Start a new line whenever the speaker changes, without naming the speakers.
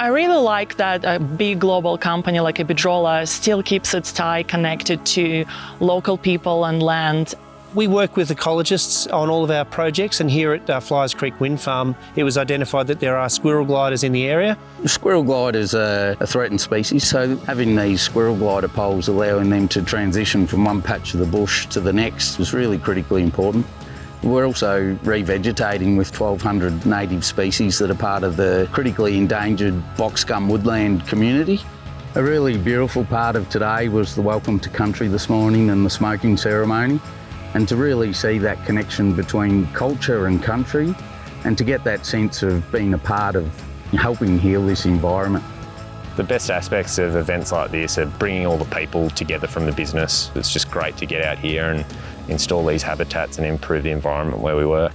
I really like that a big global company like Iberdrola still keeps its tie connected to local people and land.
We work with ecologists on all of our projects, and here at Flyers Creek Wind Farm, it was identified that there are squirrel gliders in the area.
Squirrel gliders are a threatened species, so having these squirrel glider poles allowing them to transition from one patch of the bush to the next was really critically important. We're also revegetating with 1,200 native species that are part of the critically endangered boxgum woodland community. A really beautiful part of today was the welcome to country this morning and the smoking ceremony, and to really see that connection between culture and country, and to get that sense of being a part of helping heal this environment.
The best aspects of events like this are bringing all the people together from the business. It's just great to get out here and install these habitats and improve the environment where we work.